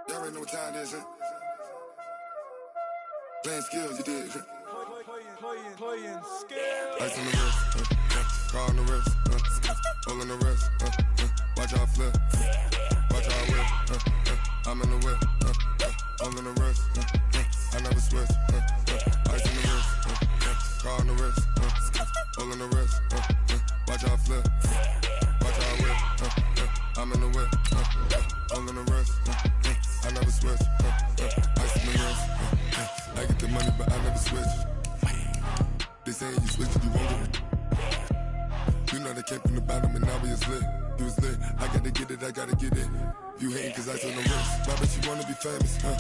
Y'all already know what time it is, huh? Playing skills, you did, huh? Playing skills. Ice on the wrist, car on the wrist, hole on the wrist, watch out flip, watch out whip, I'm in the whip, hole on the wrist, I never switch, ice on the wrist, car on the wrist, hole on the wrist, watch out flip, watch out whip, I'm in the whip, hole on the wrist, I never switch, ice on the wrist, I get the money but I never switch. They saying you switch it, you won't get it. You know they came from the bottom and now we is lit. You was lit, I gotta get it, I gotta get it. You hating cause ice on the wrist. Why bet you wanna be famous, huh?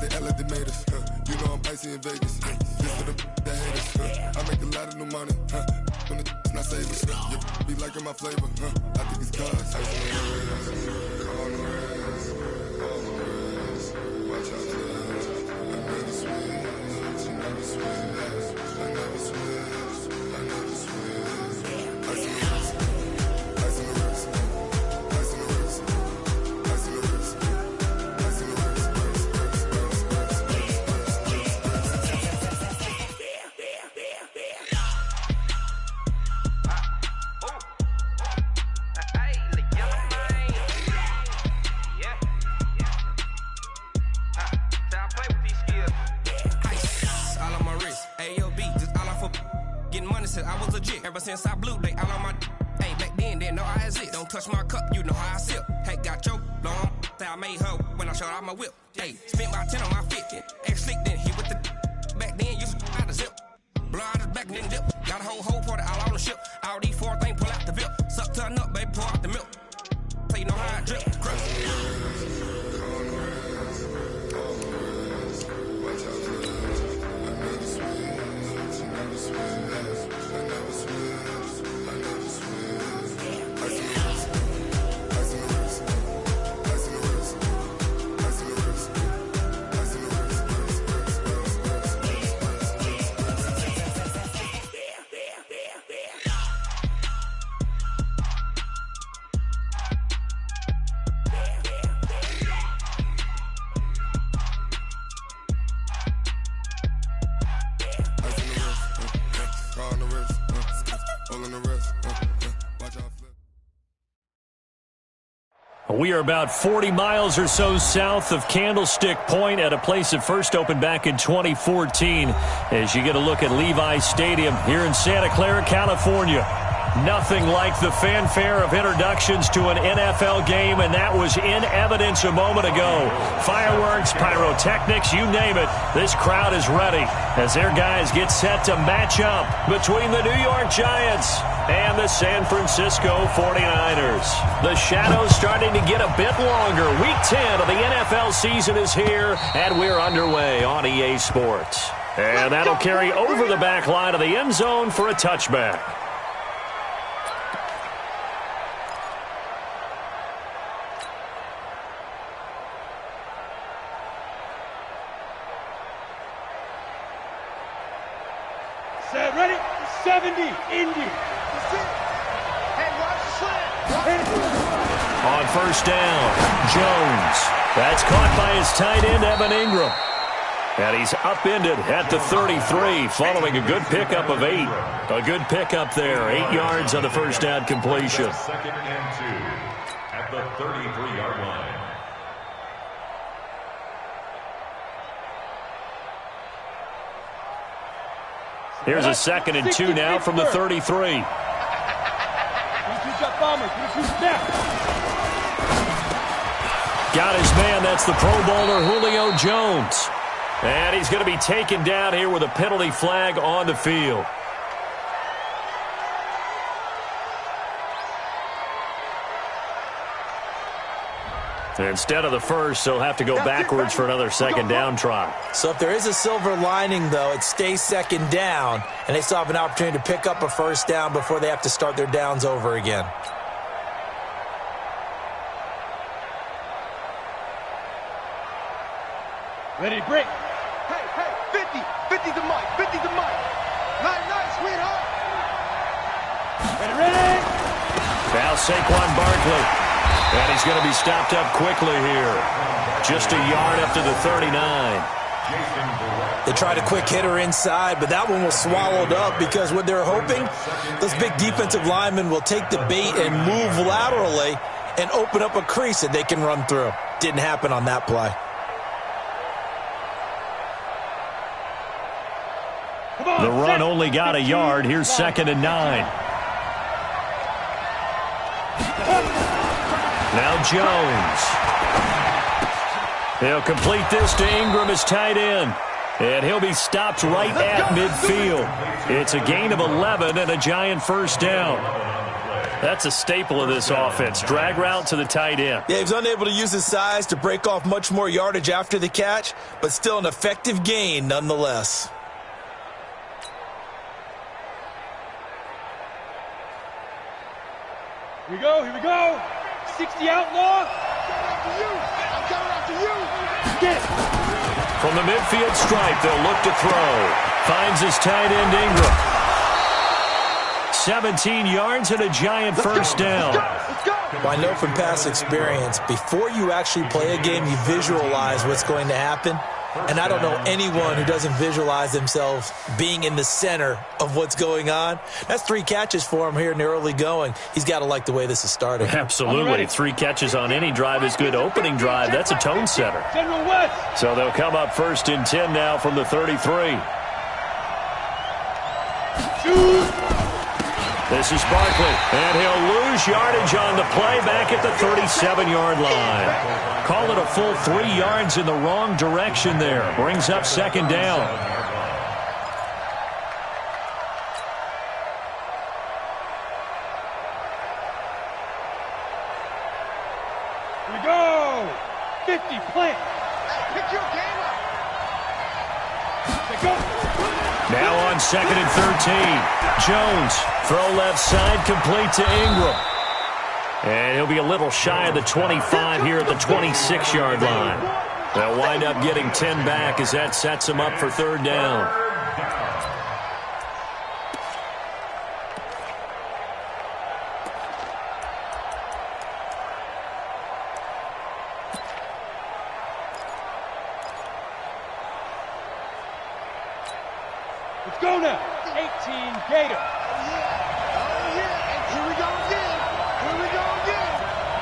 They act like they made us, huh? You know I'm icy in Vegas, just for the that hate us, huh? I make a lot of new money, huh? When the not savers, you be liking my flavor, huh? I think it's cause ice on the wrist, on the wrist, on the wrist. Watch out, cuz I never switch, I never switch. I never switch, I never switch. Ice on the wrist, ice on the wrist, ice on the wrist, ice on the wrist, ice on the wrist, I was legit. Ever since I blew, they all on my hey, back then, didn't know I exist. Don't touch my cup, you know how I sip. Hey, got your long, say I made her when I showed out my whip. Hey, spent my 10 on my 50. Ex-slick, then hit with the back then, used to out the zip. Blow out his back, then dip. Got a whole party all on the ship. All these four things, pull out the VIP. Suck to a nut, baby, pour out the milk. So you know how I drip. We are about 40 miles or so south of Candlestick Point at a place that first opened back in 2014 as you get a look at Levi Stadium here in Santa Clara, California. Nothing like the fanfare of introductions to an NFL game, and that was in evidence a moment ago. Fireworks, pyrotechnics, you name it. This crowd is ready as their guys get set to match up between the New York Giants and the San Francisco 49ers. The shadow's starting to get a bit longer. Week 10 of the NFL season is here, and we're underway on EA Sports. And that'll carry over the back line of the end zone for a touchback. Ready? 70, Indy. On first down, Jones. That's caught by his tight end, Evan Ingram. And he's upended at the 33 following a good pickup of 8. A good pickup there, 8 yards on the first down completion. Second and 2 at the 33-yard line. Here's a second and 2 now from the 33. Got his man, that's the Pro Bowler Julio Jones. And he's going to be taken down here with a penalty flag on the field. Instead of the first, they'll have to go backwards for another second down try. So if there is a silver lining, though, it stays second down, and they still have an opportunity to pick up a first down before they have to start their downs over again. Ready to break. Hey, 50 the mic, 50 the mic. Nice, sweetheart. Ready. Saquon Barkley. And he's going to be stopped up quickly here. Just a yard up to the 39. They tried a quick hitter inside, but that one was swallowed up because what they're hoping, those big defensive linemen will take the bait and move laterally and open up a crease that they can run through. Didn't happen on that play. The run only got a yard. Here's 2nd and 9. Now Jones. He'll complete this to Ingram as tight end. And he'll be stopped right at midfield. It's a gain of 11 and a giant first down. That's a staple of this offense. Drag route to the tight end. Yeah, he was unable to use his size to break off much more yardage after the catch, but still an effective gain nonetheless. Here we go, here we go. 60 outlaw. Get it. From the midfield stripe, they'll look to throw. Finds his tight end Ingram. 17 yards and a giant first down. Well, I know from past experience, before you actually play a game, you visualize what's going to happen. And I don't know anyone who doesn't visualize themselves being in the center of what's going on. That's 3 catches for him here in the early going. He's got to like the way this is starting. Absolutely. 3 catches on any drive is good. Opening drive, that's a tone setter. General West. So they'll come up 1st and 10 now from the 33. This is Barkley, and he'll lose yardage on the play back at the 37-yard line. Call it a full 3 yards in the wrong direction there. Brings up 2nd down. Here we go. 50, plant. Pick your game up. Go. Now on 2nd and 13. Jones, throw left side, complete to Ingram. And he'll be a little shy of the 25 here at the 26-yard line. They'll wind up getting 10 back as that sets them up for 3rd down. Let's go now. 18 Gator.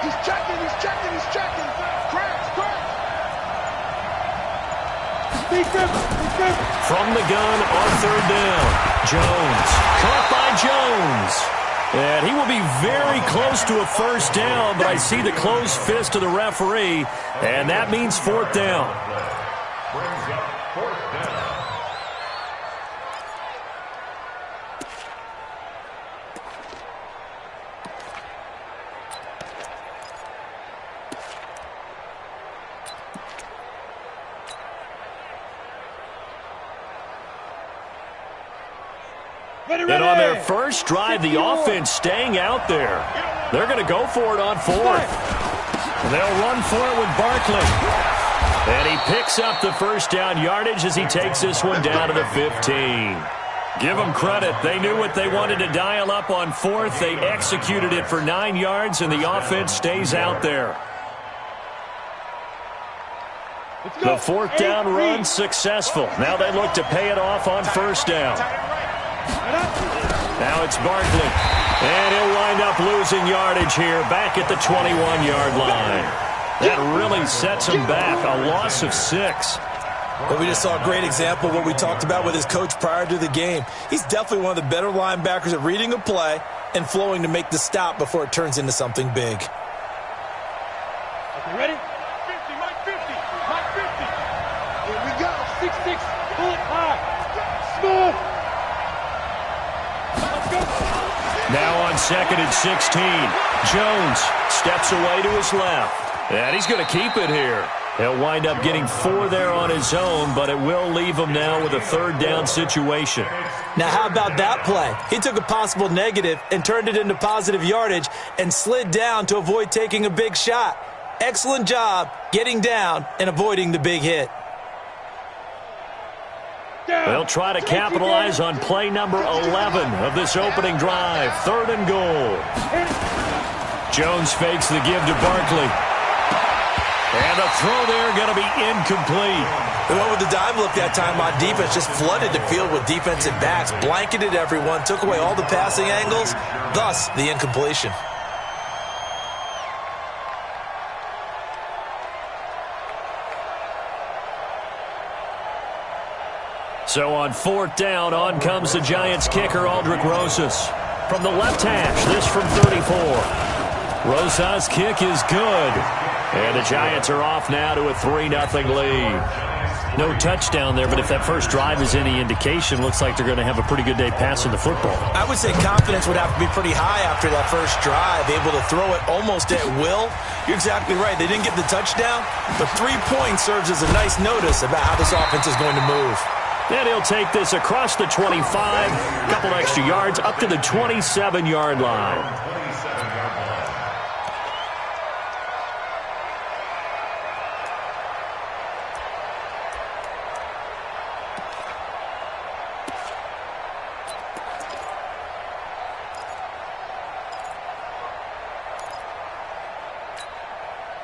He's checking. Crash. From the gun on 3rd down. Jones. Caught by Jones. And he will be very close to a first down, but I see the closed fist of the referee, and that means 4th down. Brings up 4th down. And on their first drive, the offense staying out there. They're going to go for it on 4th. They'll run for it with Barkley. And he picks up the first down yardage as he takes this one down to the 15. Give them credit. They knew what they wanted to dial up on 4th. They executed it for 9 yards, and the offense stays out there. The 4th down run successful. Now they look to pay it off on 1st down. Now it's Barkley, and he'll wind up losing yardage here back at the 21-yard line. That really sets him back, a loss of 6. Well, we just saw a great example of what we talked about with his coach prior to the game. He's definitely one of the better linebackers at reading a play and flowing to make the stop before it turns into something big. Okay, ready? 50, Mike 50. Here we go. 6-6, bullet high. Smooth. Now on 2nd and 16, Jones steps away to his left. And he's going to keep it here. He'll wind up getting 4 there on his own, but it will leave him now with a 3rd down situation. Now, how about that play? He took a possible negative and turned it into positive yardage and slid down to avoid taking a big shot. Excellent job getting down and avoiding the big hit. They'll try to capitalize on play number 11 of this opening drive. 3rd and goal. Jones fakes the give to Barkley. And the throw there going to be incomplete. They went with the dime look that time on defense, just flooded the field with defensive backs, blanketed everyone, took away all the passing angles, thus the incompletion. So on 4th down, on comes the Giants kicker, Aldrick Rosas. From the left hash, this from 34. Rosas' kick is good. And the Giants are off now to a 3-0 lead. No touchdown there, but if that first drive is any indication, looks like they're going to have a pretty good day passing the football. I would say confidence would have to be pretty high after that first drive, able to throw it almost at will. You're exactly right. They didn't get the touchdown, but 3 points serves as a nice notice about how this offense is going to move. And he'll take this across the 25, a couple extra yards, up to the 27-yard line.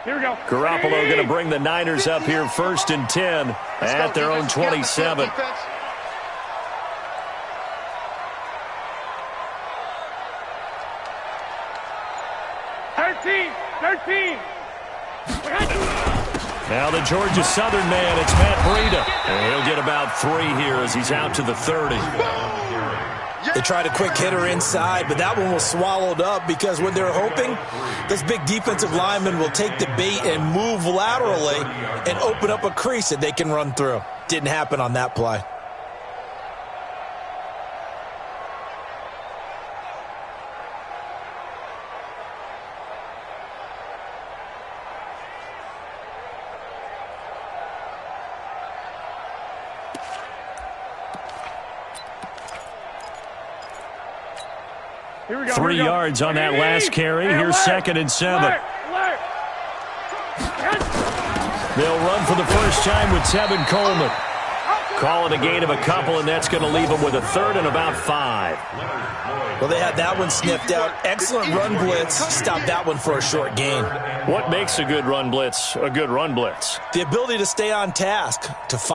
Here we go. Garoppolo going to bring the Niners up here 1st and 10 at their own 27. 13. Now the Georgia Southern man, it's Matt Breida. And he'll get about 3 here as he's out to the 30. They tried a quick hitter inside, but that one was swallowed up because what they're hoping, this big defensive lineman will take the bait and move laterally and open up a crease that they can run through. Didn't happen on that play. Here we go. 3 yards on that last carry. Here's 2nd and 7. They'll run for the first time with Tevin Coleman. Call it a gain of a couple, and that's going to leave them with a 3rd and about 5. Well, they had that one sniffed out. Excellent run blitz. Stopped that one for a short gain. What makes a good run blitz a good run blitz? The ability to stay on task, to fight.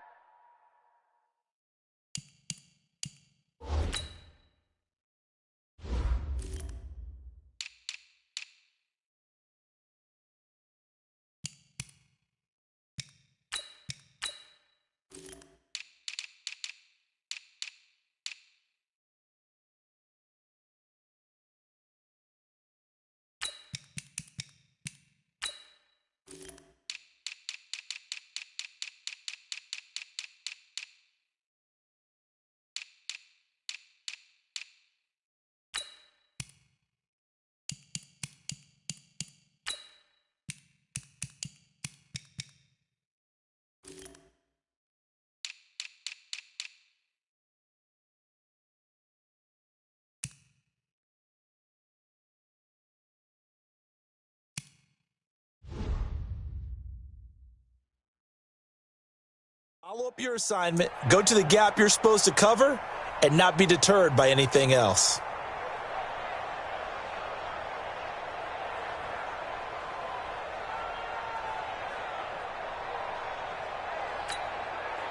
Follow up your assignment, go to the gap you're supposed to cover, and not be deterred by anything else.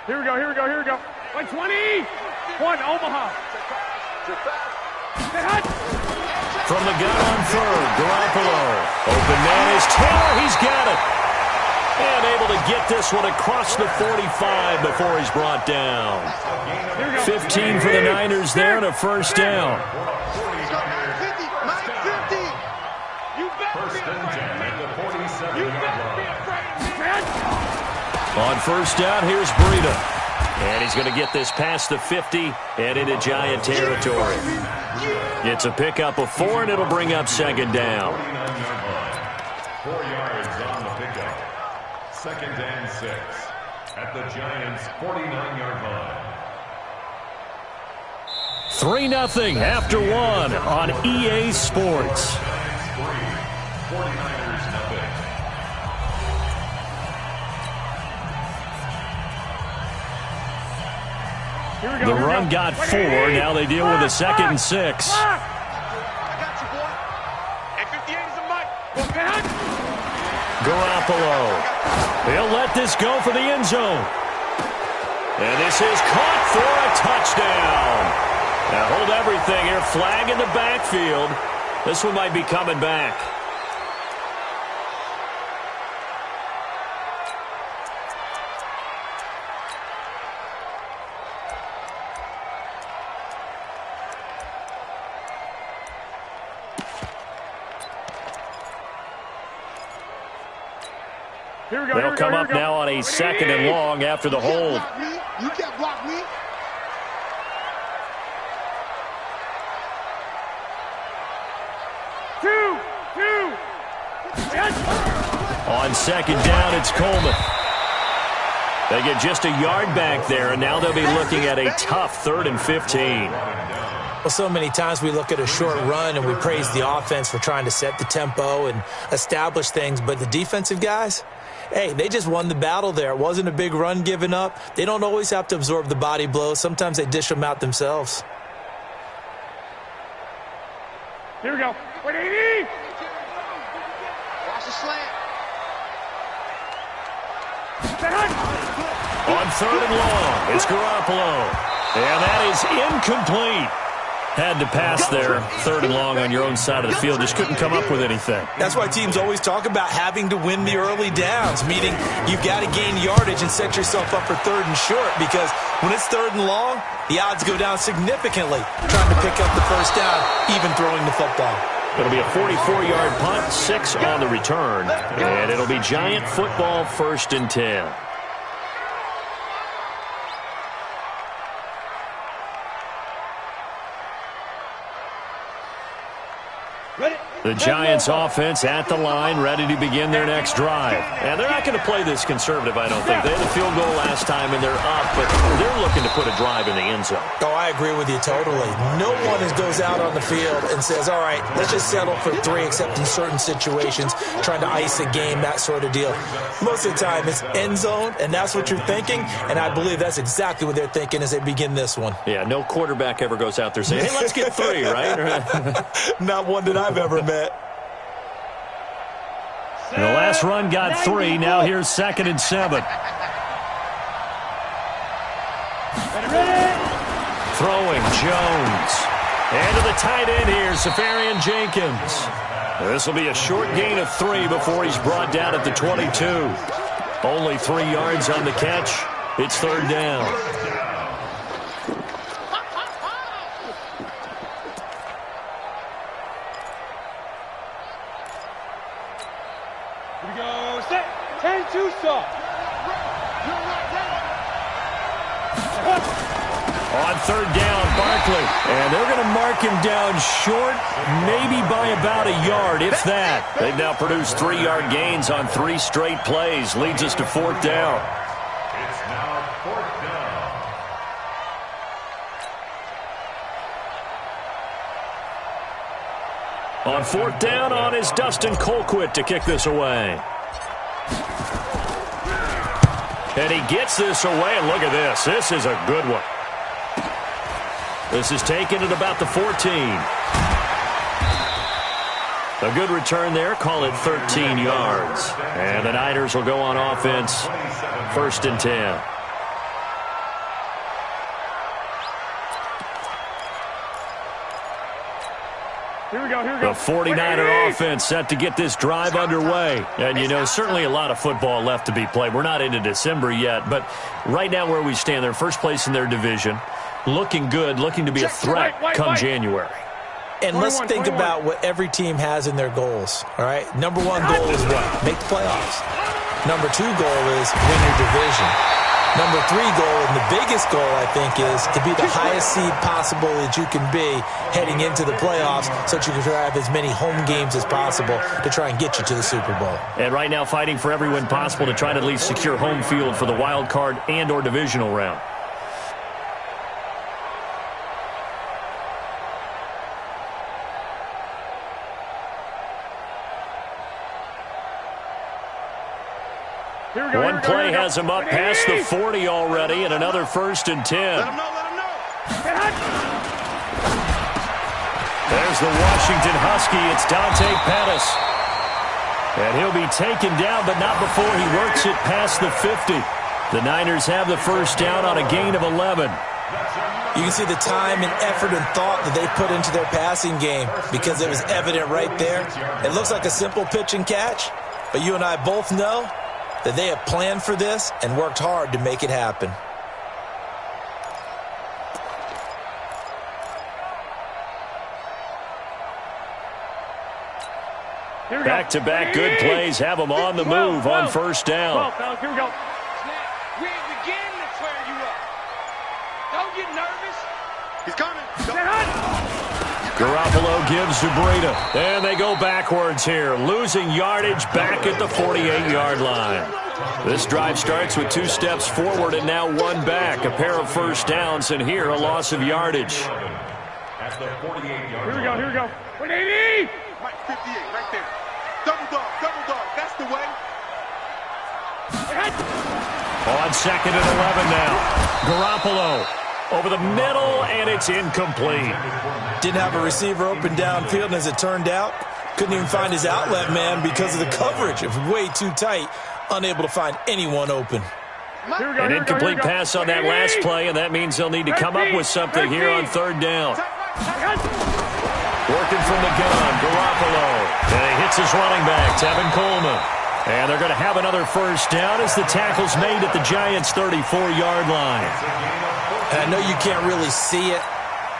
Here we go. 120. Omaha. From the gun on 3rd, Garoppolo. Open man is Taylor. He's got it. And able to get this one across the 45 before he's brought down. 15 for the Niners there and a first down. On first down, here's Breida. And he's going to get this past the 50 and into Giant territory. It's a pickup of 4, and it'll bring up 2nd down. 4 yards on the pickup. 2nd and 6 at the Giants' 49-yard line. 3-0 after 1 on EA Sports. 49ers nothing. The run got 4. Now they deal with a 2nd and 6. I got you, boy. And 58 is a mic. Garoppolo. He'll let this go for the end zone. And this is caught for a touchdown. Now hold everything here. Flag in the backfield. This one might be coming back. They'll come up now on a 2nd and long after the hold. You can't block me. On 2nd down, it's Coleman. They get just a yard back there, and now they'll be looking at a tough 3rd and 15. Well, so many times we look at a short run and we praise the offense for trying to set the tempo and establish things, but the defensive guys, hey, they just won the battle there. It wasn't a big run given up. They don't always have to absorb the body blows. Sometimes they dish them out themselves. Here we go. 180. Watch the slant. On 3rd and long, it's Garoppolo. And that is incomplete. Had to pass there, 3rd and long on your own side of the field. Just couldn't come up with anything. That's why teams always talk about having to win the early downs, meaning you've got to gain yardage and set yourself up for 3rd and short, because when it's 3rd and long, the odds go down significantly trying to pick up the first down, even throwing the football. It'll be a 44-yard punt, 6 on the return, and it'll be Giant football 1st and 10. The Giants offense at the line, ready to begin their next drive. And they're not going to play this conservative, I don't think. They had a field goal last time, and they're up, but they're looking to put a drive in the end zone. Oh, I agree with you totally. No one goes out on the field and says, all right, let's just settle for 3, except in certain situations, trying to ice a game, that sort of deal. Most of the time, it's end zone, and that's what you're thinking, and I believe that's exactly what they're thinking as they begin this one. Yeah, no quarterback ever goes out there saying, hey, let's get 3, right? Not one that I've ever met. And the last run got 3. Now here's 2nd and 7. Throwing Jones. And to the tight end here, Safarian Jenkins. This will be a short gain of 3 before he's brought down at the 22. Only 3 yards on the catch. It's 3rd down. On 3rd down, Barkley. And they're going to mark him down short, maybe by about a yard, if that. They've now produced 3-yard gains on 3 straight plays. Leads us to 4th down. It's now 4th down. On 4th down on is Dustin Colquitt to kick this away. And he gets this away, and look at this. This is a good one. This is taken at about the 14. A good return there. Call it 13 yards. And the Niners will go on offense. 1st and 10. Here we go, here we go. The 49er offense set to get this drive underway. And, you know, certainly a lot of football left to be played. We're not into December yet, but right now where we stand, they're first place in their division. Looking good, looking to be a threat come January. And let's think about what every team has in their goals, all right? Number 1 goal is what? Make the playoffs. Number 2 goal is win your division. Number 3 goal, and the biggest goal, I think, is to be the highest seed possible that you can be heading into the playoffs so that you can have as many home games as possible to try and get you to the Super Bowl. And right now fighting for every win possible to try to at least secure home field for the wild card and or divisional round. One play has him up past the 40 already, and another 1st and 10. Let him know, let him know. There's the Washington Husky. It's Dante Pettis. And he'll be taken down, but not before he works it past the 50. The Niners have the first down on a gain of 11. You can see the time and effort and thought that they put into their passing game because it was evident right there. It looks like a simple pitch and catch, but you and I both know that they have planned for this and worked hard to make it happen. Back-to-back good plays have them on the move on first down. Well, fellas, here we go. We ain't beginning to clear you up. Don't get nervous. He's coming. Garoppolo gives to Breida. And they go backwards here, losing yardage back at the 48-yard line. This drive starts with 2 steps forward and now 1 back. A pair of first downs, and here a loss of yardage. At the 48-yard Here we go. 180! Mike 58, right there. Double dog. That's the way. On second and 11 now. Garoppolo over the middle, and it's incomplete. Didn't have a receiver open downfield, and as it turned out, couldn't even find his outlet man because of the coverage. It was way too tight, unable to find anyone open. An incomplete pass on that last play, and that means they'll need to come up with something here on third down. Working from the gun, Garoppolo. And he hits his running back, Tevin Coleman. And they're going to have another first down as the tackle's made at the Giants' 34-yard line. And I know you can't really see it,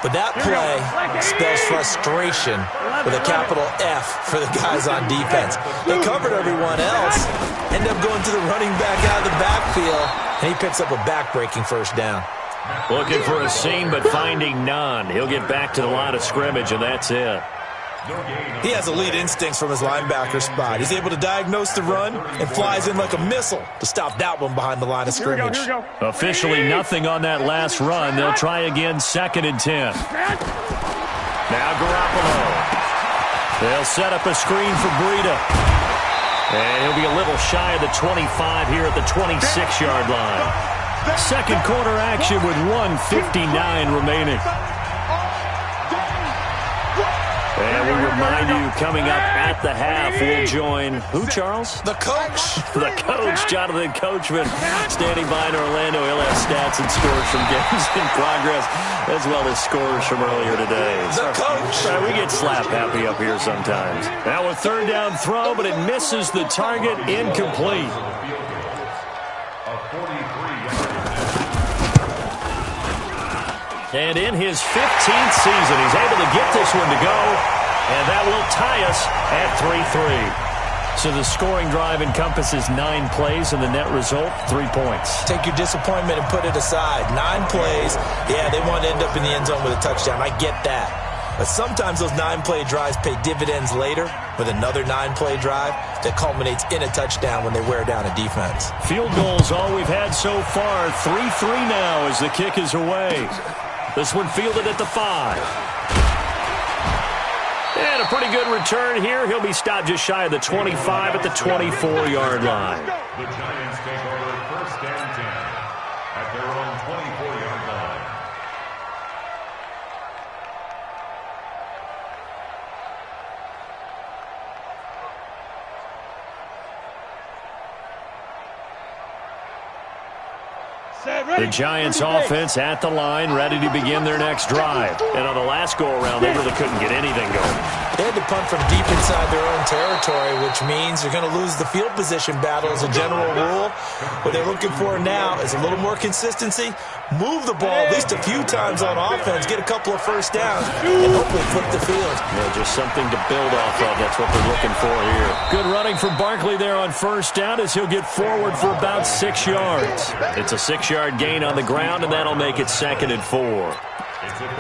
but that play spells frustration with a capital F for the guys on defense. They covered everyone else, end up going to the running back out of the backfield, and he picks up a back-breaking first down. Looking for a seam, but finding none. He'll get back to the line of scrimmage, and that's it. He has elite instincts from his linebacker spot. He's able to diagnose the run and flies in like a missile to stop that one behind the line of scrimmage. Officially nothing on that last run. They'll try again, 2nd and 10. Now Garoppolo. They'll set up a screen for Breida. And he'll be a little shy of the 25 here at the 26-yard line. Second quarter action with 1:59 remaining. And we remind you, coming up at the half, we'll join who, Charles? The coach. The coach, Jonathan Coachman, standing by in Orlando. He'll have stats and scores from games in progress, as well as scores from earlier today. The coach. We get slap happy up here sometimes. Now a third down throw, but it misses the target, incomplete. And in his 15th season, he's able to get this one to go, and that will tie us at 3-3. So the scoring drive encompasses 9 plays, and the net result, 3 points. Take your disappointment and put it aside. 9 plays. Yeah, they want to end up in the end zone with a touchdown. I get that. But sometimes those 9-play drives pay dividends later with another 9-play drive that culminates in a touchdown when they wear down a defense. Field goals all we've had so far. 3-3 now as the kick is away. This one fielded at the 5. And a pretty good return here. He'll be stopped just shy of the 25 at the 24-yard line. The Giants take over 1st and 10 at their own 24-yard line. The Giants offense at the line, ready to begin their next drive. And on the last go-around, they really couldn't get anything going. They had to punt from deep inside their own territory, which means you're going to lose the field position battle as a general rule. What they're looking for now is a little more consistency, move the ball at least a few times on offense, get a couple of first downs, and hopefully flip the field. Yeah, just something to build off of. That's what they're looking for here. Good running from Barkley there on first down as he'll get forward for about 6 yards. It's a 6-yard gain on the ground, and that'll make it 2nd and 4.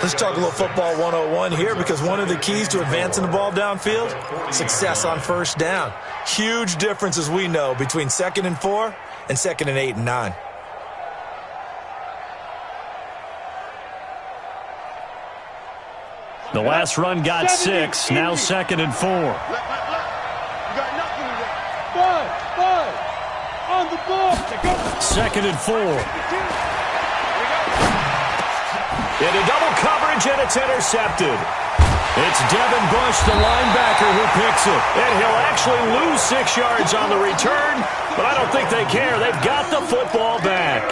Let's talk a little football 101 here, because one of the keys to advancing the ball downfield, success on first down. Huge difference, as we know, between 2nd and 4 and 2nd and 8 and 9. The last run got 6, now 2nd and 4. You got nothing to run. Bud. On the ball. 2nd and 4. Into double coverage, and it's intercepted. It's Devin Bush, the linebacker, who picks it. And he'll actually lose 6 yards on the return, but I don't think they care. They've got the football back.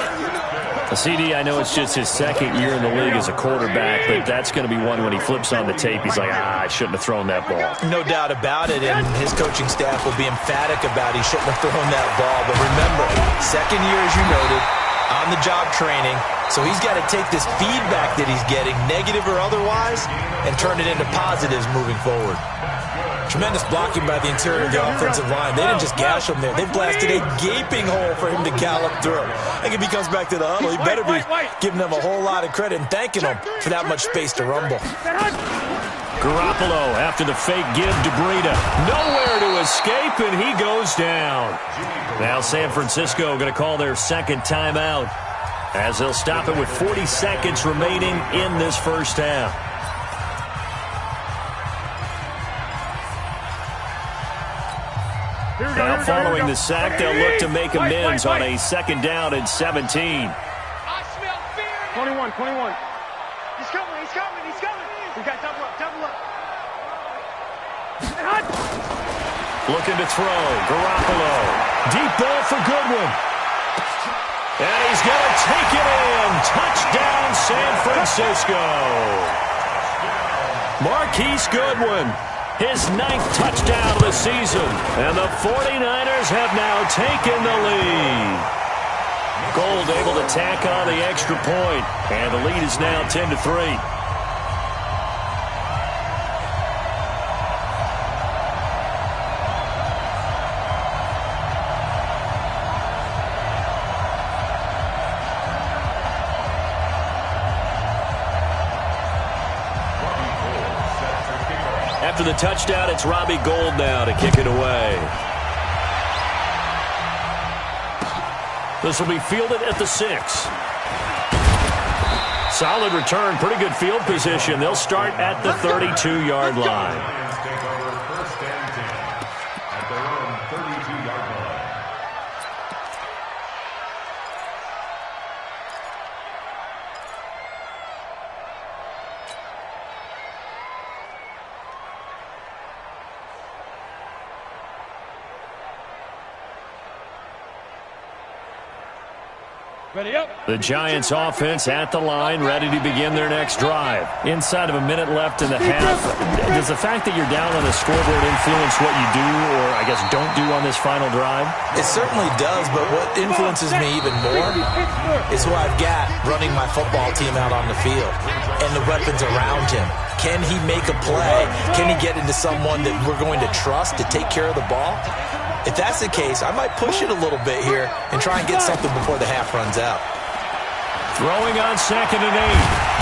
CD, I know it's just his second year in the league as a quarterback, but that's going to be one when he flips on the tape. He's like, I shouldn't have thrown that ball. No doubt about it, and his coaching staff will be emphatic about he shouldn't have thrown that ball. But remember, second year, as you noted, on-the-job training, so he's got to take this feedback that he's getting, negative or otherwise, and turn it into positives moving forward. Tremendous blocking by the interior of the offensive line. They didn't just gash him there. They blasted a gaping hole for him to gallop through. I think if he comes back to the huddle, he better be giving them a whole lot of credit and thanking them for that much space to rumble. Garoppolo after the fake give to Breida. Nowhere to escape, and he goes down. Now San Francisco going to call their second timeout as they'll stop it with 40 seconds remaining in this first half. Now following the sack, they'll look to make amends on a second down and 17. I smell fear. 21. He's coming. We got double up. Looking to throw. Garoppolo. Deep ball for Goodwin. And he's going to take it in. Touchdown, San Francisco. Marquise Goodwin. His 9th touchdown of the season. And the 49ers have now taken the lead. Gold able to tack on the extra point. And the lead is now 10-3. After the touchdown, it's Robbie Gould now to kick it away. This will be fielded at the 6. Solid return, pretty good field position. They'll start at the 32-yard line. Ready up. The Giants offense at the line, ready to begin their next drive. Inside of a minute left in the half. Does the fact that you're down on the scoreboard influence what you do, or I guess don't do on this final drive? It certainly does, but what influences me even more is who I've got running my football team out on the field and the weapons around him. Can he make a play? Can he get into someone that we're going to trust to take care of the ball? If that's the case, I might push it a little bit here and try and get something before the half runs out. Throwing on 2nd and 8.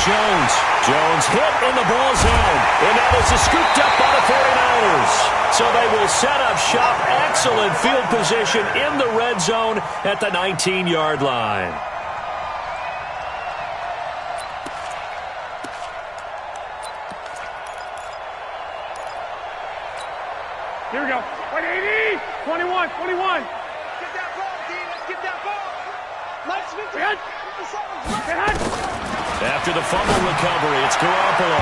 Jones hit in the ball zone. And now this is scooped up by the 49ers. So they will set up shop. Excellent field position in the red zone at the 19-yard line. Here we go. 180. 21. Get that ball, D. Let's get that ball. Let's get Hit. After the fumble recovery, it's Garoppolo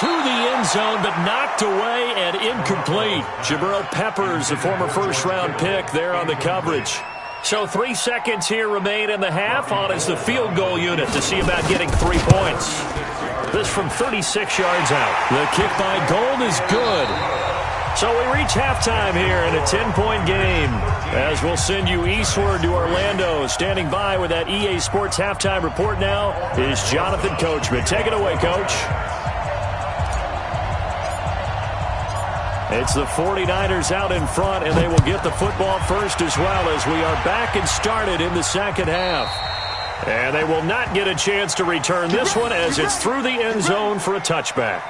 to the end zone, but knocked away and incomplete. Jabril Peppers, a former first-round pick, there on the coverage. So 3 seconds here remain in the half. On is the field goal unit to see about getting 3 points. This from 36 yards out. The kick by Gould is good. So we reach halftime here in a 10-point game. As we'll send you eastward to Orlando. Standing by with that EA Sports halftime report now is Jonathan Coachman. Take it away, Coach. It's the 49ers out in front, and they will get the football first as well as we are back and started in the second half. And they will not get a chance to return this one as it's through the end zone for a touchback.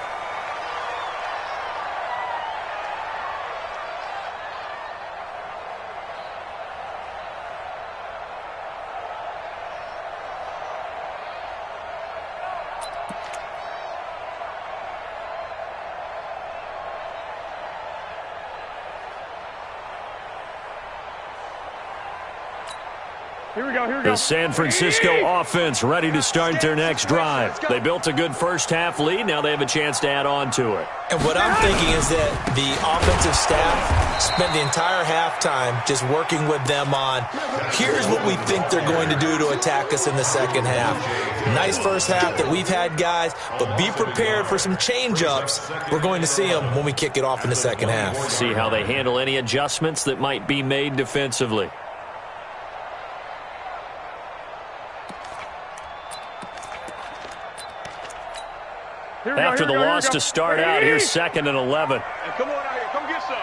Here we go. The San Francisco offense ready to start their next drive. They built a good first-half lead. Now they have a chance to add on to it. And what I'm thinking is that the offensive staff spent the entire halftime just working with them on, here's what we think they're going to do to attack us in the second half. Nice first half that we've had, guys, but be prepared for some change-ups. We're going to see them when we kick it off in the second half. See how they handle any adjustments that might be made defensively. After the loss to start out, here's 2nd and 11. Hey, come on out here. Come get some.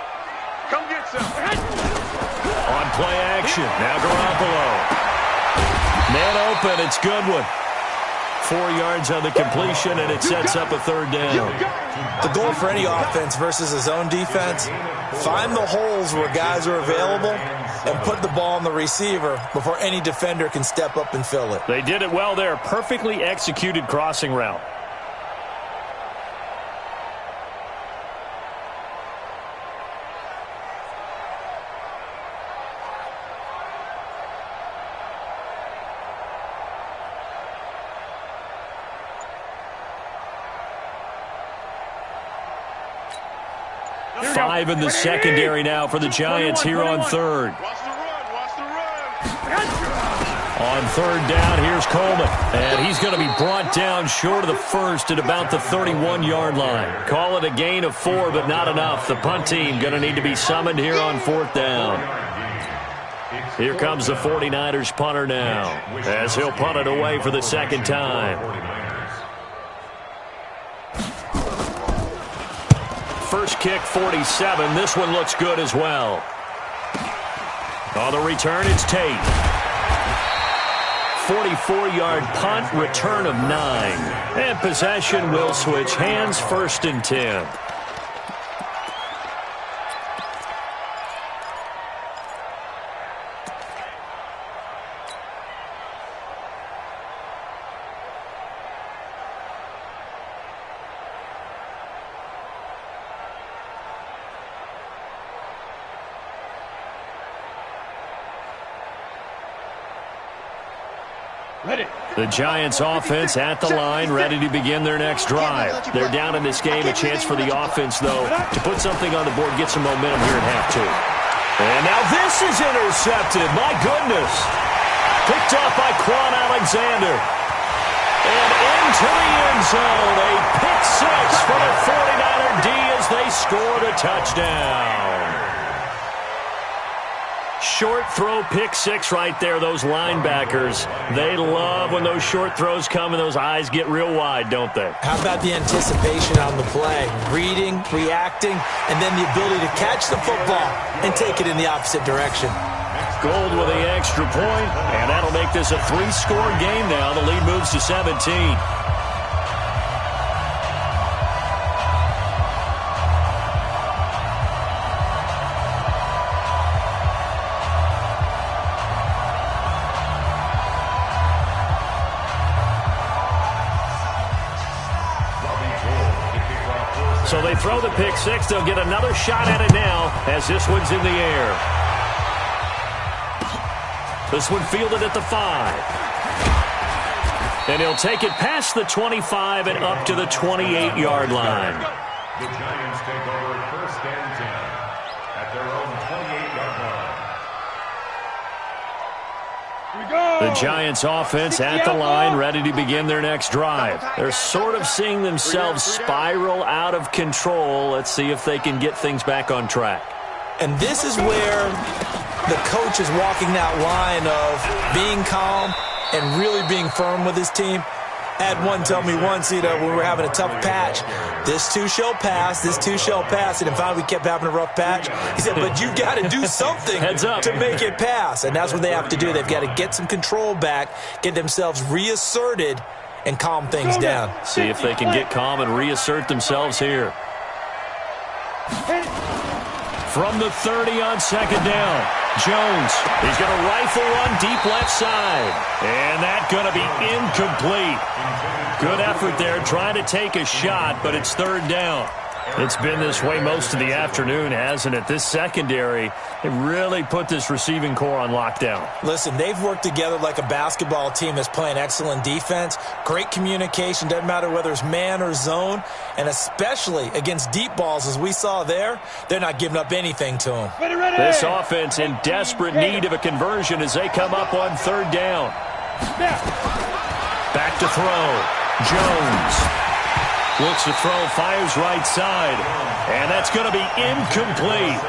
Come get some. On play action. Now Garoppolo. Man open. It's Goodwin. 4 yards on the completion, and it sets up a 3rd down. The goal for any offense versus a zone defense, find the holes where guys are available and put the ball on the receiver before any defender can step up and fill it. They did it well there. Perfectly executed crossing route. Five in the secondary now for the Giants here on 3rd. Watch the run. Watch the run. On 3rd down, here's Coleman. And he's going to be brought down short of the first at about the 31-yard line. Call it a gain of 4, but not enough. The punt team going to need to be summoned here on 4th down. Here comes the 49ers punter now, as he'll punt it away for the 2nd time. First kick, 47. This one looks good as well. On the return, it's Tate. 44-yard punt, return of 9. And possession will switch hands, 1st and 10. The Giants offense at the line, ready to begin their next drive. They're down in this game. A chance for the offense, though, to put something on the board, get some momentum here at half 2. And now this is intercepted. My goodness. Picked off by Quan Alexander. And into the end zone. A pick 6 for the 49er D as they scored a touchdown. Short throw, pick 6 right there. Those linebackers, they love when those short throws come and those eyes get real wide, don't they? How about the anticipation on the play? Reading, reacting, and then the ability to catch the football and take it in the opposite direction. Gold with the extra point, and that'll make this a 3-score game now. The lead moves to 17. So they throw the pick 6. They'll get another shot at it now as this one's in the air. This one fielded at the 5. And he'll take it past the 25 and up to the 28-yard line. The Giants take over 1st and 10 at their own 28-yard line. The Giants offense at the line, ready to begin their next drive. They're sort of seeing themselves spiral out of control. Let's see if they can get things back on track. And this is where the coach is walking that line of being calm and really being firm with his team. I had one tell me once, when we were having a tough patch, this too shall pass, this too shall pass. And finally we kept having a rough patch. He said, but you've got to do something to make it pass. And that's what they have to do. They've got to get some control back, get themselves reasserted, and calm things down. See if they can get calm and reassert themselves here. From the 30 on 2nd down, Jones. He's going to rifle one deep left side. And that's going to be incomplete. Good effort there trying to take a shot, but it's 3rd down. It's been this way most of the afternoon, hasn't it? This secondary, it really put this receiving core on lockdown. Listen, they've worked together like a basketball team that's playing excellent defense, great communication, doesn't matter whether it's man or zone, and especially against deep balls, as we saw there, they're not giving up anything to them. This offense in desperate need of a conversion as they come up on third down. Back to throw. Jones. Looks to throw, fires right side, and that's going to be incomplete.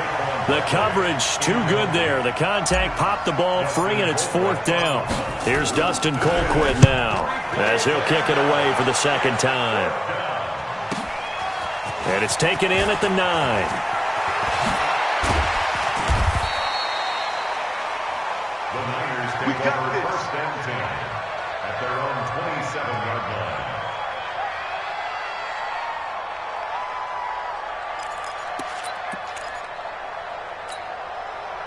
The coverage too good there. The contact popped the ball free, and it's fourth down. Here's Dustin Colquitt now as he'll kick it away for the second time. And it's taken in at the 9. The Niners take over first and 10 at their own 27-yard line.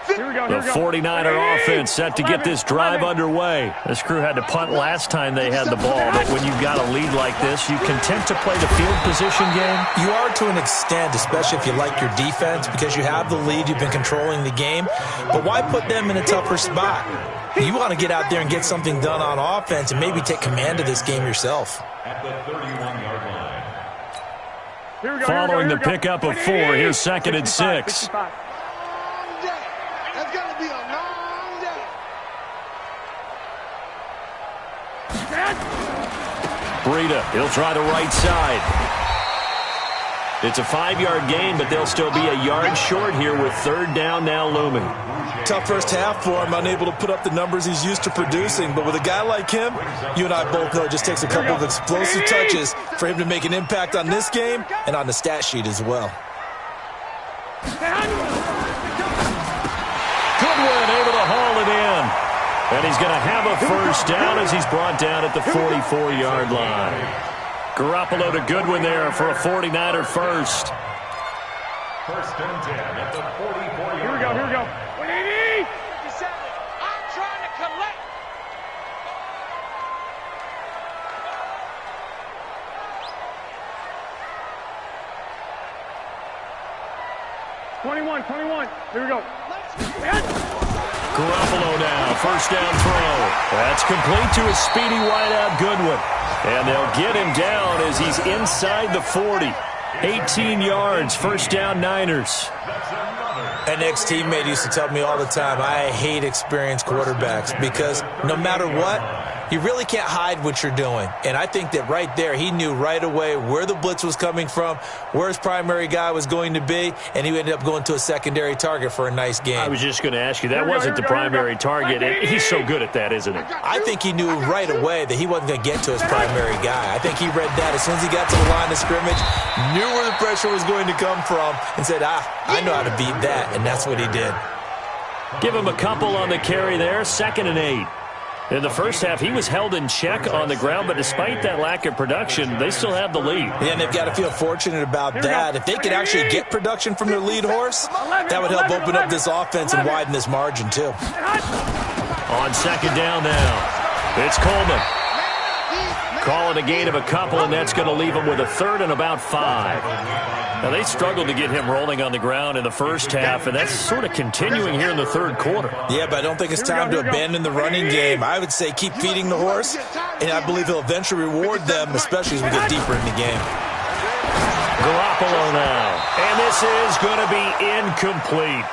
The 49er offense set to get this drive underway. This crew had to punt last time they had the ball, but when you've got a lead like this, you content to play the field position game? You are to an extent, especially if you like your defense, because you have the lead, you've been controlling the game. But why put them in a tougher spot? You want to get out there and get something done on offense and maybe take command of this game yourself. At the 31-yard line. Following the pickup of 4, here's second and 6. Breida, he'll try the right side. It's a 5-yard gain, but they'll still be a yard short here with third down now looming. Tough first half for him, unable to put up the numbers he's used to producing. But with a guy like him, you and I both know it just takes a couple of explosive touches for him to make an impact on this game and on the stat sheet as well. Goodwin able to haul it in. And he's going to have a first down as he's brought down at the 44-yard line. Garoppolo to Goodwin there for a 49er first. First and 10 at the 44-yard line. Here we go. 180! I'm trying to collect. '21. Here we go. Garoppolo now, first down throw. That's complete to a speedy wideout Goodwin. And they'll get him down as he's inside the 40. 18 yards, first down Niners. An ex-teammate used to tell me all the time, I hate experienced quarterbacks because no matter what, you really can't hide what you're doing. And I think that right there, he knew right away where the blitz was coming from, where his primary guy was going to be, and he ended up going to a secondary target for a nice game. I was just going to ask you, that wasn't the primary target. He's so good at that, isn't he? I think he knew right away that he wasn't going to get to his primary guy. I think he read that as soon as he got to the line of scrimmage, knew where the pressure was going to come from, and said, I know how to beat that, and that's what he did. Give him a couple on the carry there, 2nd and 8. In the first half, he was held in check on the ground, but despite that lack of production, they still have the lead. Yeah, and they've got to feel fortunate about that. If they could actually get production from their lead horse, that would help open up this offense and widen this margin, too. On second down now, it's Coleman. Calling a gain of a couple, and that's going to leave him with a third and about 5. Now, they struggled to get him rolling on the ground in the first half, and that's sort of continuing here in the third quarter. Yeah, but I don't think it's time to abandon the running game. I would say keep feeding the horse, and I believe he'll eventually reward them, especially as we get deeper in the game. Garoppolo now, and this is going to be incomplete.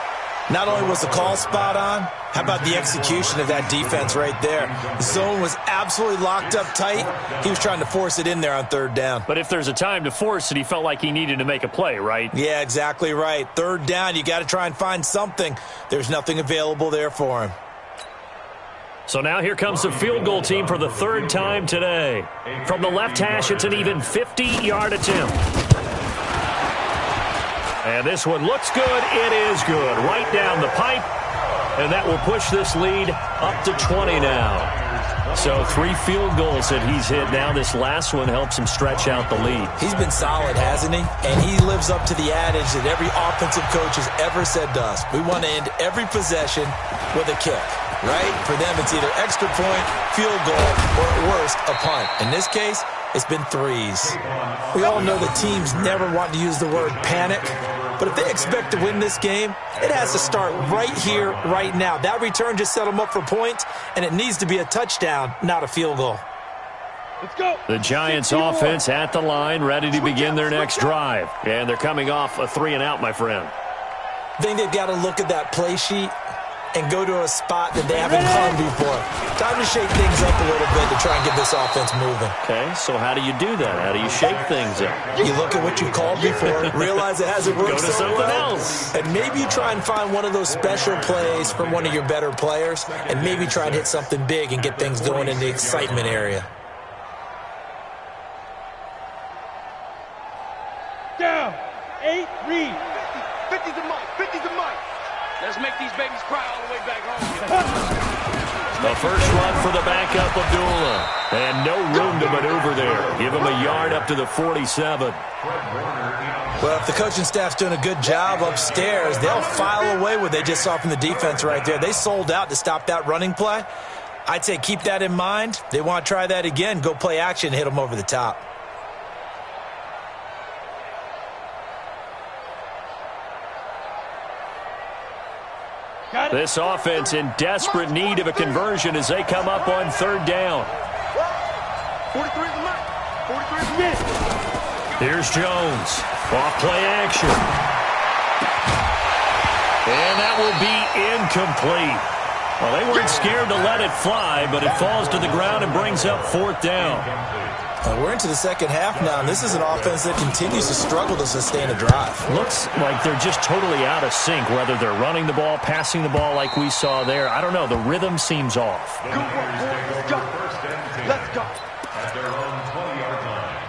Not only was the call spot on, how about the execution of that defense right there? The zone was absolutely locked up tight. He was trying to force it in there on third down. But if there's a time to force it, he felt like he needed to make a play, right? Yeah, exactly right. Third down, you got to try and find something. There's nothing available there for him. So now here comes the field goal team for the third time today. From the left hash, it's an even 50-yard attempt. And this one looks good. It is good. Right down the pipe. And that will push this lead up to 20 now. So 3 field goals that he's hit now. This last one helps him stretch out the lead. He's been solid, hasn't he? And he lives up to the adage that every offensive coach has ever said to us. We want to end every possession with a kick, right? For them, it's either extra point, field goal, or at worst, a punt. In this case, It's been threes. We all know the teams never want to use the word panic, but if they expect to win this game, it has to start right here, right now. That return just set them up for points, and it needs to be a touchdown, not a field goal. Let's go. The Giants offense at the line, ready to begin their next drive. And they're coming off a 3-and-out, my friend. I think they've got to look at that play sheet and go to a spot that they haven't gone before. Time to shake things up a little bit to try and get this offense moving. Okay, so how do you do that? How do you shake things up? You look at what you called before, realize it hasn't worked Go to so something well, else. and maybe you try and find one of those special plays from one of your better players, and maybe try and hit something big and get things going in the excitement area. Down. 8, read. 50's the mic. 50's the mic. Let's make these babies cry all the way back home. The first run for the backup, Abdullah. And no room to maneuver there. Give him a yard up to the 47. Well, if the coaching staff's doing a good job upstairs, they'll file away what they just saw from the defense right there. They sold out to stop that running play. I'd say keep that in mind. They want to try that again. Go play action, hit them over the top. This offense in desperate need of a conversion as they come up on 3rd down. 43's the mic. 43's the mic. Here's Jones. Off play action. And that will be incomplete. Well, they weren't scared to let it fly, but it falls to the ground and brings up 4th down. We're into the second half now, and this is an offense that continues to struggle to sustain a drive. Looks like they're just totally out of sync, whether they're running the ball, passing the ball like we saw there. I don't know. The rhythm seems off. Good work, boys. Let's go. Let's go. At their own 20-yard line.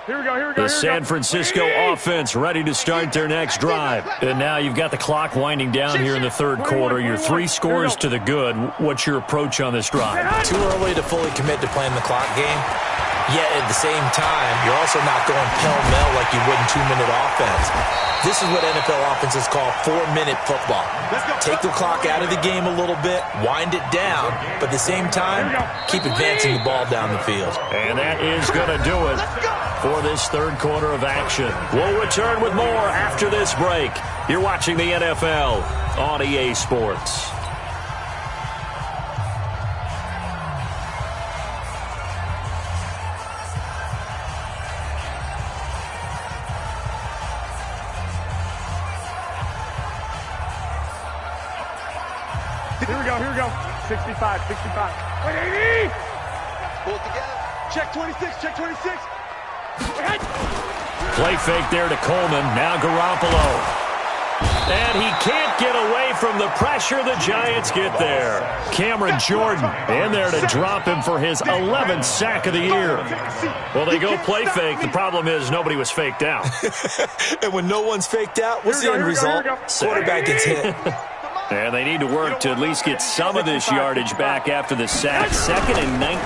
Here we go, here we go. The San Francisco offense ready to start their next drive. And now you've got the clock winding down here in the 3rd quarter. Your 3 scores to the good. What's your approach on this drive? Too early to fully commit to playing the clock game. Yet at the same time, you're also not going pell-mell like you would in 2-minute offense. This is what NFL offenses call 4-minute football. Take the clock out of the game a little bit, wind it down, but at the same time, keep advancing the ball down the field. And that is going to do it for this 3rd quarter of action. We'll return with more after this break. You're watching the NFL on EA Sports. Here we go. 65. 180. Pull it together. Check 26. Check 26. Play fake there to Coleman. Now Garoppolo. And he can't get away from the pressure. The Giants get there. Cameron Jordan in there to drop him for his 11th sack of the year. Well, they go play fake. The problem is nobody was faked out. And when no one's faked out, what's the end result? Quarterback gets hit. And they need to work to at least get some of this yardage back after the sack. 2nd and 19.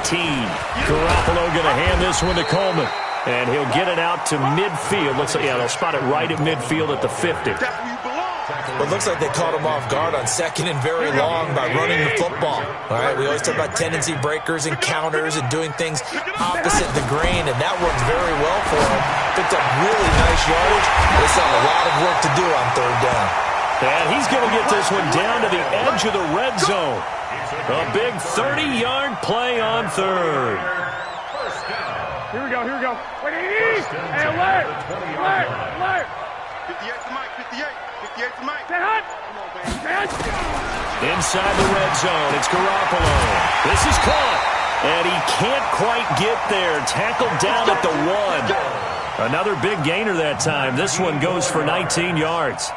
Garoppolo going to hand this one to Coleman. And he'll get it out to midfield. Looks like, they'll spot it right at midfield at the 50. Well, it looks like they caught him off guard on 2nd and very long by running the football. All right, we always talk about tendency breakers and counters and doing things opposite the grain, and that worked very well for him. Picked up really nice yardage, but it's got a lot of work to do on 3rd down. And he's going to get this one down to the edge of the red zone. A big 30-yard play on 3rd. Here we go. 180. Hey, alert. 58's the mic. 58's the mic. Stay hot. Come on, baby. Inside the red zone, it's Garoppolo. This is caught. And he can't quite get there. Tackled down at the 1. Another big gainer that time. This one goes for 19 yards.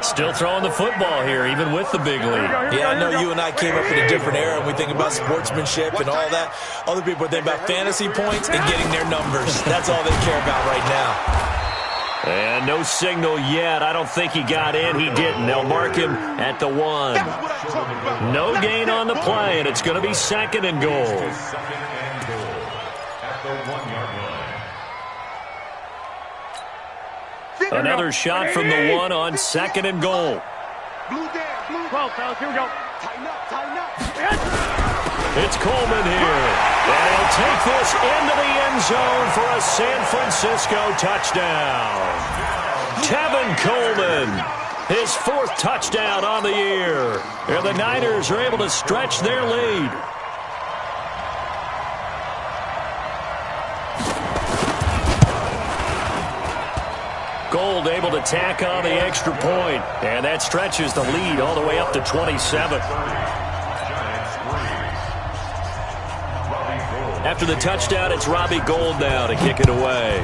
Still throwing the football here, even with the big lead. Yeah, I know you and I came up in a different era, and we think about sportsmanship and all that. Other people think about fantasy points and getting their numbers. That's all they care about right now. And no signal yet. I don't think he got in. He didn't. They'll mark him at the 1. No gain on the play, and it's going to be 2nd and goal. At the 1-yard line. Another shot from the 1 on 2nd and goal. Blue down. Blue. 12, fellas. Here we go. Tighten up. It's Coleman here. And he'll take this into the end zone for a San Francisco touchdown. Tevin Coleman, his 4th touchdown on the year. And the Niners are able to stretch their lead. Gold able to tack on the extra point, and that stretches the lead all the way up to 27. After the touchdown, it's Robbie Gould now to kick it away.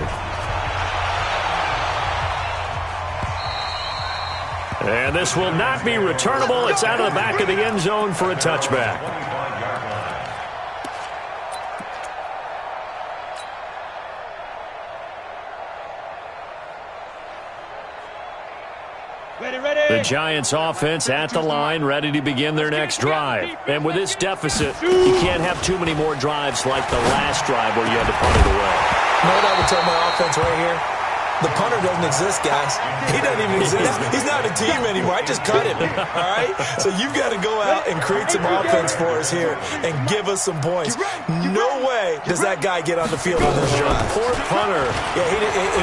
And this will not be returnable. It's out of the back of the end zone for a touchback. The Giants offense at the line, ready to begin their next drive. And with this deficit, you can't have too many more drives like the last drive where you had to punt it away. You know what I would tell my offense right here? The punter doesn't exist, guys. He doesn't even exist. He's not a team anymore. I just cut him, all right? So you've got to go out and create some offense for us here and give us some points. No way does that guy get on the field on this drive. Poor punter. Yeah,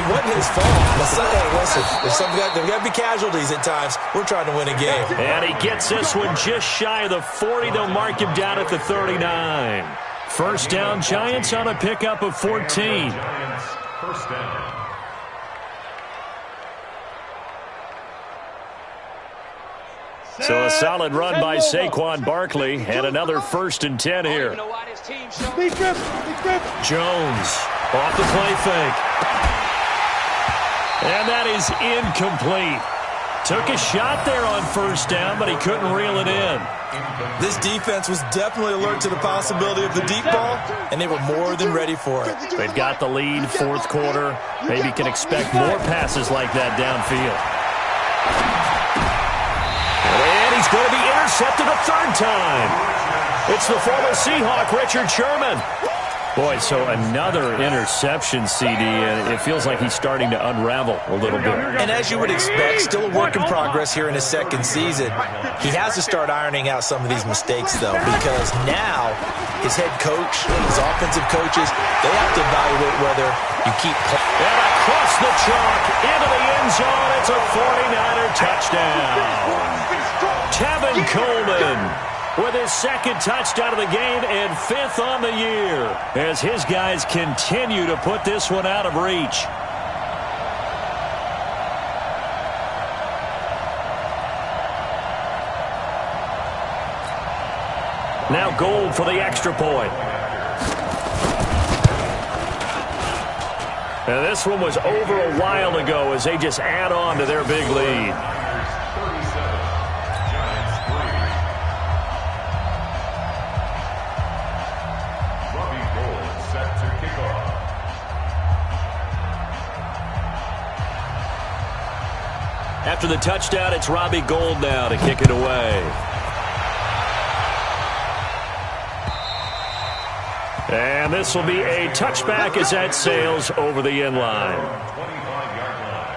it wasn't his fault. But hey, listen, there's got to be casualties at times. We're trying to win a game. And he gets this one just shy of the 40. They'll mark him down at the 39. First down, Giants on a pickup of 14. First down. So a solid run by Saquon Barkley and another 1st and 10 here. Jones off the play fake. And that is incomplete. Took a shot there on first down, but he couldn't reel it in. This defense was definitely alert to the possibility of the deep ball, and they were more than ready for it. They've got the lead, 4th quarter. Maybe can expect more passes like that downfield. And he's going to be intercepted a 3rd time. It's the former Seahawk, Richard Sherman. Boy, so another interception, CD, and it feels like he's starting to unravel a little bit. And as you would expect, still a work in progress here in his 2nd season. He has to start ironing out some of these mistakes, though, because now his head coach, his offensive coaches, they have to evaluate whether you keep... And across the chalk, into the end zone, it's a 49er touchdown. Tevin Coleman with his 2nd touchdown of the game and 5th on the year as his guys continue to put this one out of reach. Now Gould for the extra point. And this one was over a while ago as they just add on to their big lead. After the touchdown, it's Robbie Gould now to kick it away. And this will be a touchback as that sails over the end line. 25-yard line.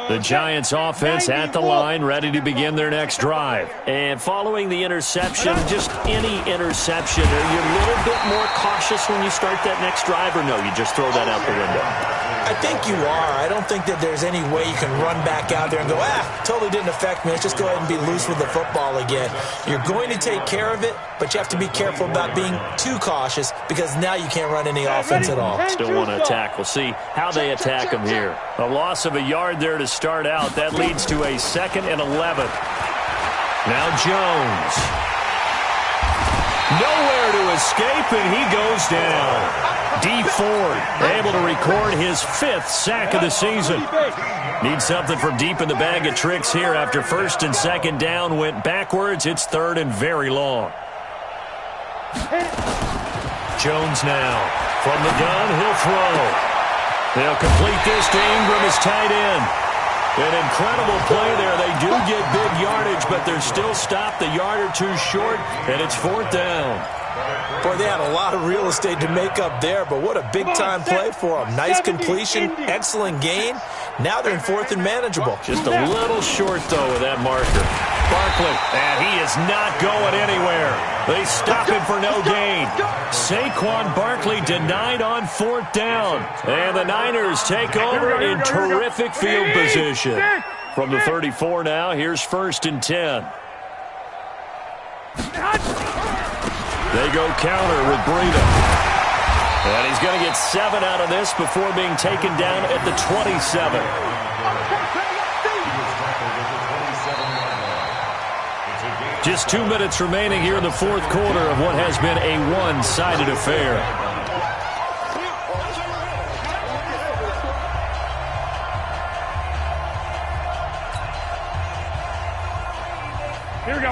The Giants offense at the line, ready to begin their next drive. And following the interception, just any interception, are you a little bit more cautious when you start that next drive, or no, you just throw that out the window? I think you are. I don't think that there's any way you can run back out there and go, totally didn't affect me. Let's just go ahead and be loose with the football again. You're going to take care of it, but you have to be careful about being too cautious because now you can't run any offense at all. Still want to attack. We'll see how they attack them here. A loss of a yard there to start out. That leads to a 2nd and 11. Now Jones. Nowhere to escape, and he goes down. D. Ford able to record his 5th sack of the season. Needs something from deep in the bag of tricks here after 1st and 2nd down went backwards. It's 3rd and very long. Jones now from the gun. He'll throw. They'll complete this to Ingram as tight end. An incredible play there. They do get big yardage, but but they're still stopped a yard or two short, and it's 4th down. Boy, they had a lot of real estate to make up there, but what a big-time play for them. Nice completion, excellent gain. Now they're in 4th and manageable. Just a little short, though, with that marker. Barkley, and he is not going anywhere. They stop him for no gain. Saquon Barkley denied on 4th down. And the Niners take over in terrific field position. From the 34 now, here's 1st and 10. They go counter with Breida. And he's going to get 7 out of this before being taken down at the 27. Just 2 minutes remaining here in the 4th quarter of what has been a one-sided affair.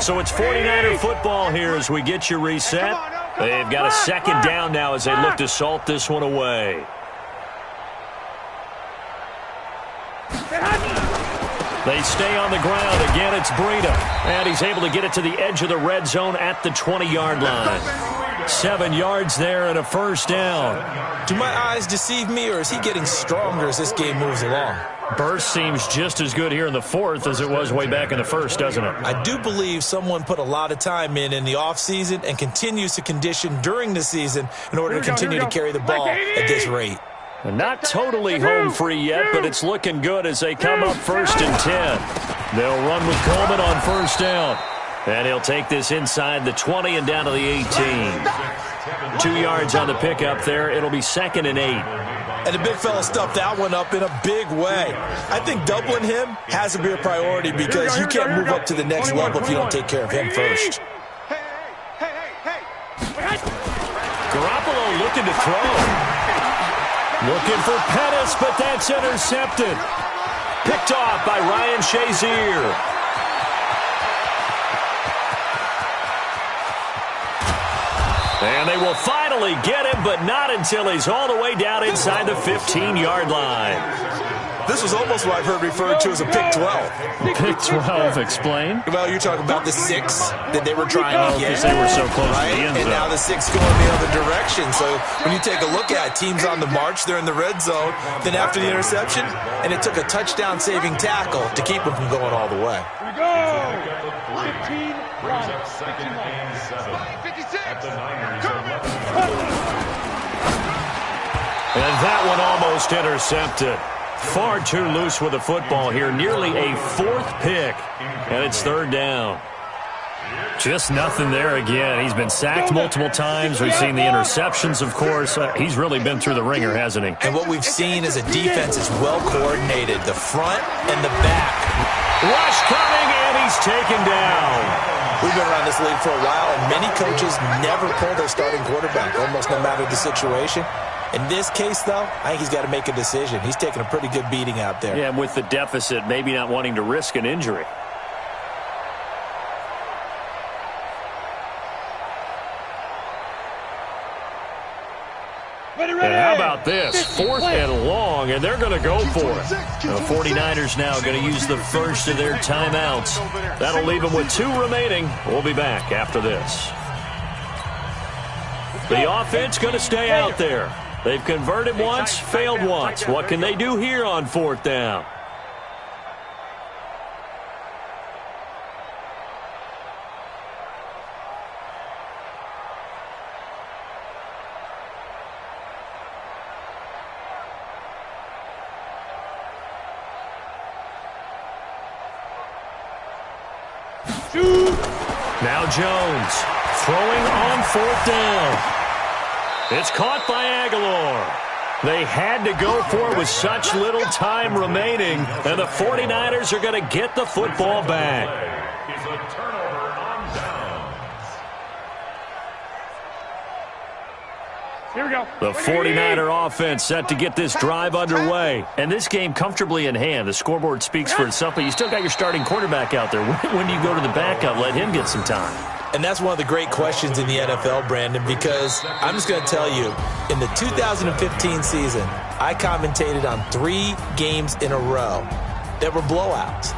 So it's 49er football here as we get you reset. They've got a 2nd down now as they look to salt this one away. They stay on the ground. Again, it's Breida. And he's able to get it to the edge of the red zone at the 20-yard line. 7 yards there and a 1st down. Do my eyes deceive me, or is he getting stronger as this game moves along? Burst seems just as good here in the 4th as it was way back in the 1st, doesn't it? I do believe someone put a lot of time in the offseason and continues to condition during the season in order to continue to carry the ball at this rate. Not totally home free yet, but it's looking good as they come up 1st and 10. They'll run with Coleman on 1st down. And he'll take this inside the 20 and down to the 18. 2 yards on the pickup there. It'll be 2nd and 8. And the big fella stuffed that one up in a big way. I think doubling him has to be a priority because you can't move up to the next level if you don't take care of him first. Garoppolo looking to throw. Looking for Pettis, but that's intercepted. Picked off by Ryan Shazier. And they will finally get him, but not until he's all the way down inside the 15-yard line. This was almost what I've heard referred to as a pick 12. Pick 12, explain? Well, you're talking about the 6 that they were trying to get. Because they were so close right? to the end zone. And now the 6 going the other direction. So when you take a look at it, teams on the march, they're in the red zone. Then after the interception, and it took a touchdown-saving tackle to keep them from going all the way. Here we go. 15 brings up 2nd and 7 at the Niners 11. And that one almost intercepted. Far too loose with the football here. Nearly a 4th pick. And it's 3rd down. Just nothing there again. He's been sacked multiple times. We've seen the interceptions, of course. He's really been through the ringer, hasn't he? And what we've seen is a defense is well coordinated. The front and the back. Rush coming, and he's taken down. We've been around this league for a while, and many coaches never pull their starting quarterback, almost no matter the situation. In this case, though, I think he's got to make a decision. He's taking a pretty good beating out there. Yeah, with the deficit, maybe not wanting to risk an injury. And how about this? 4th and long, and they're going to go for it. The 49ers now going to use the first of their timeouts. That'll leave them with 2 remaining. We'll be back after this. The offense going to stay out there. They've converted once, failed once. What can they do here on 4th down? Now Jones throwing on 4th down. It's caught by Aguilar. They had to go for it with such little time remaining, and the 49ers are going to get the football back. Is a turnover on downs. Here we go. The 49er offense set to get this drive underway. And this game comfortably in hand. The scoreboard speaks for itself, but you still got your starting quarterback out there. When do you go to the backup? Let him get some time. And that's one of the great questions in the NFL, Brandon, because I'm just going to tell you, in the 2015 season, I commentated on 3 games in a row that were blowouts.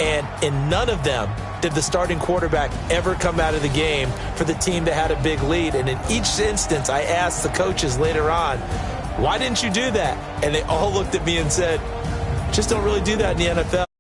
And in none of them did the starting quarterback ever come out of the game for the team that had a big lead. And in each instance, I asked the coaches later on, why didn't you do that? And they all looked at me and said, just don't really do that in the NFL.